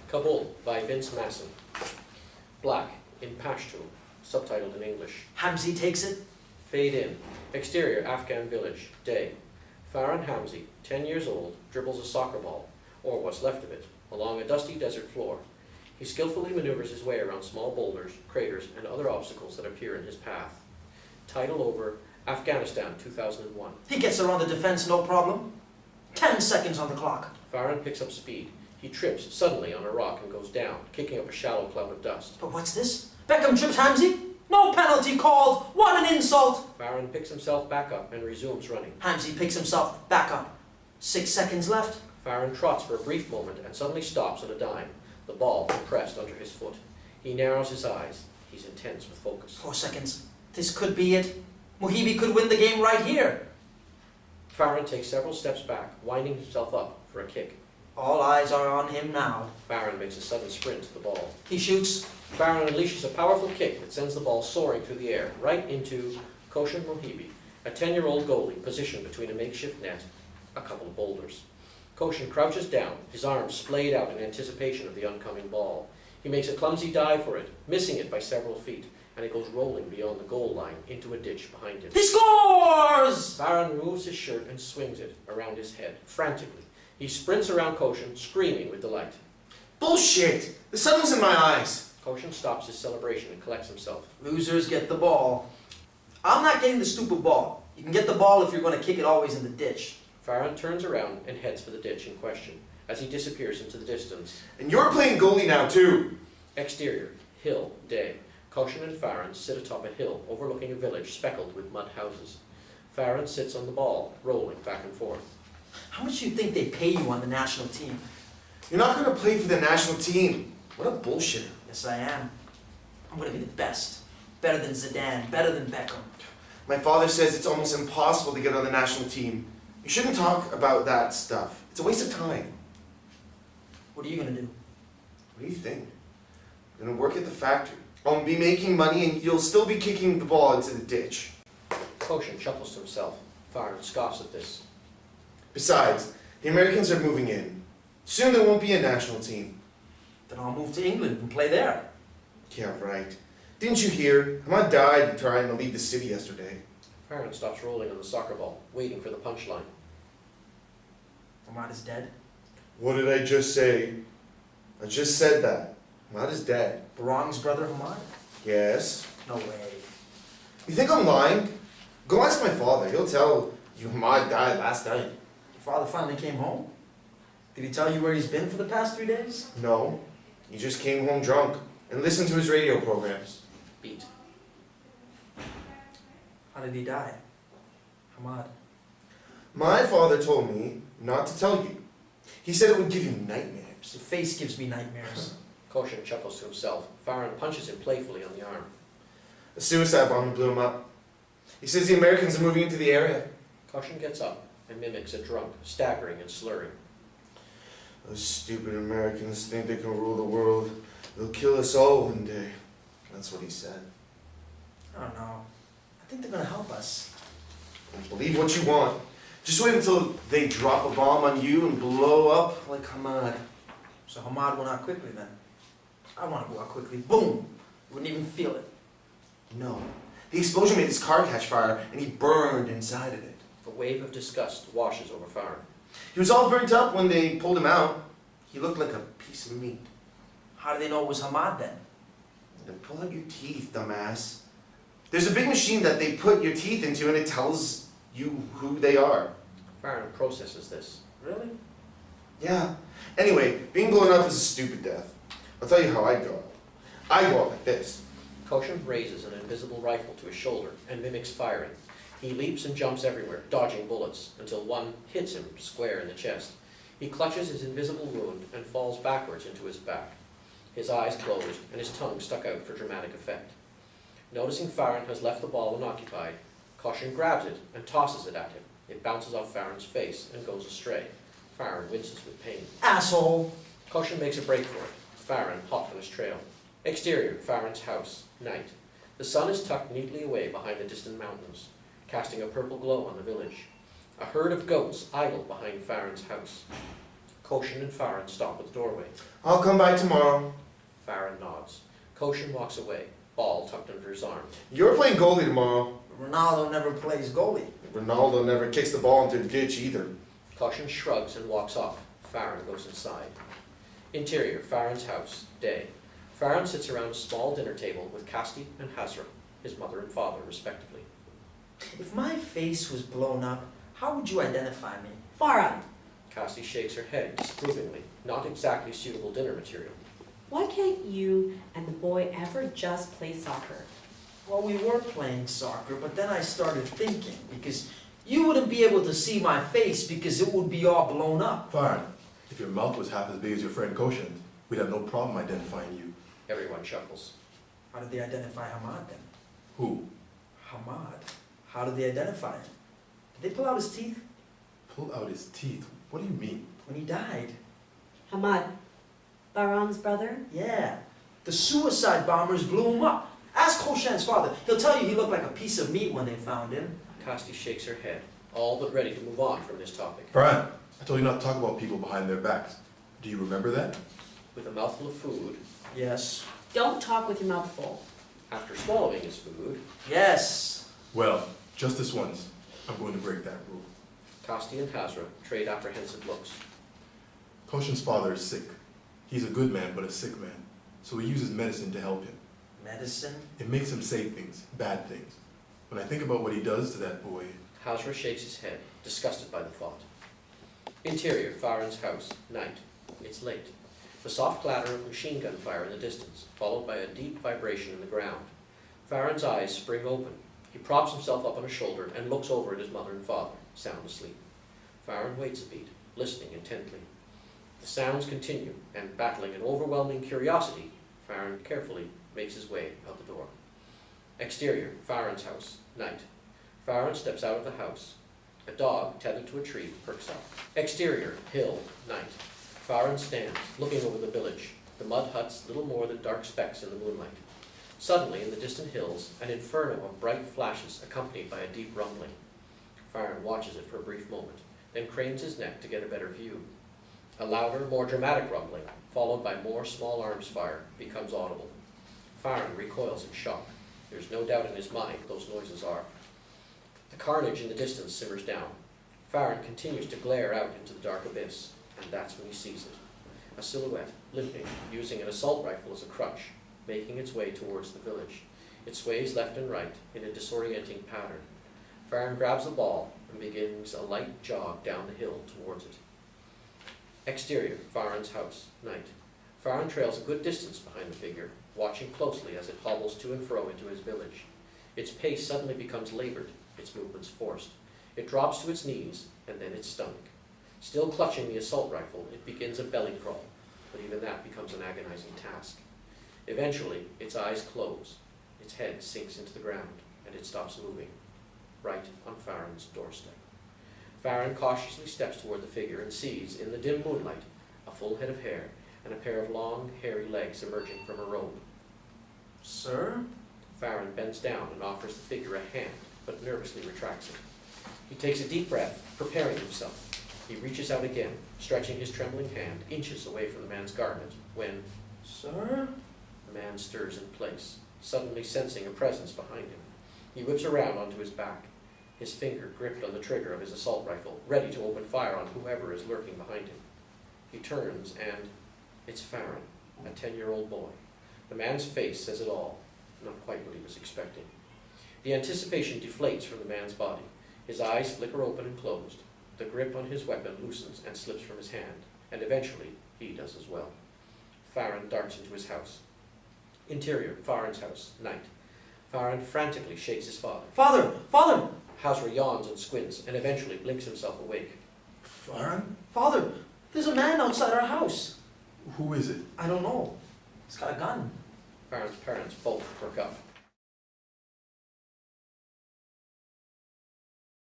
Kabul by Vince Masson. Black in Pashto, subtitled in English. Hamzi takes it. Fade in. Exterior Afghan village. Day. Fahran Hamzi, 10 years old, dribbles a soccer ball, or what's left of it, along a dusty desert floor. He skillfully maneuvers his way around small boulders, craters, and other obstacles that appear in his path. Title over Afghanistan 2001. He gets around the defense, no problem. 10 seconds on the clock. Fahran picks up speed. He trips suddenly on a rock and goes down, kicking up a shallow cloud of dust. But what's this? Beckham trips Hamzi? No penalty called! What an insult! Fahran picks himself back up and resumes running. Hamzi picks himself back up. 6 seconds left. Fahran trots for a brief moment and suddenly stops on a dime, the ball compressed under his foot. He narrows his eyes. He's intense with focus. 4 seconds. This could be it. Muhibi could win the game right here. Fahran takes several steps back, winding himself up for a kick. All eyes are on him now. Fahran makes a sudden sprint to the ball. He shoots. Fahran unleashes a powerful kick that sends the ball soaring through the air, right into Koshan a 10-year-old goalie positioned between a makeshift net, a couple of boulders. Koshan crouches down, his arms splayed out in anticipation of the oncoming ball. He makes a clumsy dive for it, missing it by several feet, and it goes rolling beyond the goal line into a ditch behind him. He scores! Fahran removes his shirt and swings it around his head, frantically. He sprints around Koshan, screaming with delight. Bullshit! The sun was in my eyes! Koshan stops his celebration and collects himself. Losers get the ball. I'm not getting the stupid ball. You can get the ball if you're going to kick it always in the ditch. Fahran turns around and heads for the ditch in question, as he disappears into the distance. And you're playing goalie now, too! Exterior, hill, day. Koshan and Fahran sit atop a hill overlooking a village speckled with mud houses. Fahran sits on the ball, rolling back and forth. How much do you think they pay you on the national team? You're not going to play for the national team. What a bullshitter. Yes, I am. I'm going to be the best. Better than Zidane, better than Beckham. My father says it's almost impossible to get on the national team. You shouldn't talk about that stuff. It's a waste of time. What are you going to do? What do you think? I'm going to work at the factory. I'll be making money and you'll still be kicking the ball into the ditch. Koshan chuckles to himself. Fahran scoffs at this. Besides, the Americans are moving in. Soon there won't be a national team. Then I'll move to England and play there. Yeah, right. Didn't you hear? Hamad died trying to leave the city yesterday. Fahran stops rolling on the soccer ball, waiting for the punchline. Hamad is dead. What did I just say? I just said that. Hamad is dead. Barang's brother Hamad? Yes. No way. You think I'm lying? Go ask my father. He'll tell you Hamad died last night. Your father finally came home? Did he tell you where he's been for the past 3 days? No. He just came home drunk and listened to his radio programs. Beat. How did he die? Hamad. My father told me not to tell you. He said it would give you nightmares. Your face gives me nightmares. Koshan chuckles to himself. Fahran punches him playfully on the arm. A suicide bomber blew him up. He says the Americans are moving into the area. Koshan gets up and mimics a drunk, staggering and slurring. Those stupid Americans think they can rule the world. They'll kill us all one day. That's what he said. I don't know. I think they're going to help us. Believe what you want. Just wait until they drop a bomb on you and blow up like Hamad. So Hamad went out quickly then. I want to go out quickly. Boom! You wouldn't even feel it. No. The explosion made his car catch fire and he burned inside of it. A wave of disgust washes over Fahran. He was all burnt up when they pulled him out. He looked like a piece of meat. How do they know it was Hamad then? Then pull out your teeth, dumbass. There's a big machine that they put your teeth into and it tells you who they are. Fahran processes this. Really? Yeah. Anyway, being blown up is a stupid death. I'll tell you how I go out. I go out like this. Koshan raises an invisible rifle to his shoulder and mimics firing. He leaps and jumps everywhere, dodging bullets, until one hits him square in the chest. He clutches his invisible wound and falls backwards into his back. His eyes closed and his tongue stuck out for dramatic effect. Noticing Fahran has left the ball unoccupied, Koshan grabs it and tosses it at him. It bounces off Farron's face and goes astray. Fahran winces with pain. Asshole! Koshan makes a break for it. Fahran hot on his trail. Exterior, Farron's house. Night. The sun is tucked neatly away behind the distant mountains, casting a purple glow on the village. A herd of goats idle behind Farron's house. Koshan and Fahran stop at the doorway. I'll come by tomorrow. Fahran nods. Koshan walks away, ball tucked under his arm. You're playing goalie tomorrow. Ronaldo never plays goalie. Ronaldo never kicks the ball into the ditch either. Koshan shrugs and walks off. Fahran goes inside. Interior, Fahran's house, day. Fahran sits around a small dinner table with Kasti and Hasra, his mother and father, respectively. If my face was blown up, how would you identify me? Fahran, Kasti shakes her head disapprovingly. Not exactly suitable dinner material. why can't you and the boy ever just play soccer? Well, we were playing soccer, but then I started thinking, because you wouldn't be able to see my face because it would be all blown up. Fahran, if your mouth was half as big as your friend Koshan, we'd have no problem identifying you. Everyone chuckles. How did they identify Hamad then? Who? Hamad. How did they identify him? Did they pull out his teeth? Pull out his teeth? What do you mean? When he died. Hamad, Bahran's brother? Yeah. The suicide bombers blew him up. Ask Koshan's father. He'll tell you he looked like a piece of meat when they found him. Kasti shakes her head, all but ready to move on from this topic. Fahran, I told you not to talk about people behind their backs. Do you remember that? With a mouthful of food, Yes. Don't talk with your mouth full. after swallowing his food, Yes. Well, just this once, I'm going to break that rule. Kasti and Hasra trade apprehensive looks. Koshan's father is sick. He's a good man, but a sick man. So he uses medicine to help him. Medicine? It makes him say things, bad things. When I think about what he does to that boy, Hasra shakes his head, disgusted by the thought. Interior, Fahran's house, night. It's late. The soft clatter of machine gun fire in the distance, followed by a deep vibration in the ground. Fahran's eyes spring open. He props himself up on a shoulder and looks over at his mother and father, sound asleep. Fahran waits a beat, listening intently. The sounds continue, and battling an overwhelming curiosity, Fahran carefully makes his way out the door. Exterior, Fahran's house, night. Fahran steps out of the house. A dog, tethered to a tree, perks up. Exterior, hill, night. Fahran stands, looking over the village, the mud huts little more than dark specks in the moonlight. Suddenly, in the distant hills, an inferno of bright flashes accompanied by a deep rumbling. Fahran watches it for a brief moment, then cranes his neck to get a better view. A louder, more dramatic rumbling, followed by more small arms fire, becomes audible. Fahran recoils in shock. There's no doubt in his mind those noises are. The carnage in the distance simmers down. Fahran continues to glare out into the dark abyss, and that's when he sees it. A silhouette, limping, using an assault rifle as a crutch, making its way towards the village. It sways left and right in a disorienting pattern. Fahran grabs the ball and begins a light jog down the hill towards it. Exterior, Fahran's house, night. Fahran trails a good distance behind the figure, watching closely as it hobbles to and fro into his village. Its pace suddenly becomes labored, its movements forced. It drops to its knees, and then its stomach. Still clutching the assault rifle, it begins a belly crawl, but even that becomes an agonizing task. Eventually, its eyes close, its head sinks into the ground, and it stops moving, right on Fahran's doorstep. Fahran cautiously steps toward the figure and sees, in the dim moonlight, a full head of hair and a pair of long, hairy legs emerging from a robe. Sir? Fahran bends down and offers the figure a hand, but nervously retracts it. He takes a deep breath, preparing himself. He reaches out again, stretching his trembling hand inches away from the man's garment, when Sir? the man stirs in place, suddenly sensing a presence behind him. He whips around onto his back, his finger gripped on the trigger of his assault rifle, ready to open fire on whoever is lurking behind him. He turns and it's Fahran, a 10-year-old boy. The man's face says it all, not quite what he was expecting. The anticipation deflates from the man's body. His eyes flicker open and closed. The grip on his weapon loosens and slips from his hand, and eventually he does as well. Fahran darts into his house. Interior, Fahran's house, night. Fahran frantically shakes his father. Father! Father! Hasra yawns and squints, and eventually blinks himself awake. Fahran? Father! There's a man outside our house. Who is it? I don't know. He's got a gun. Fahran's parents both perk up.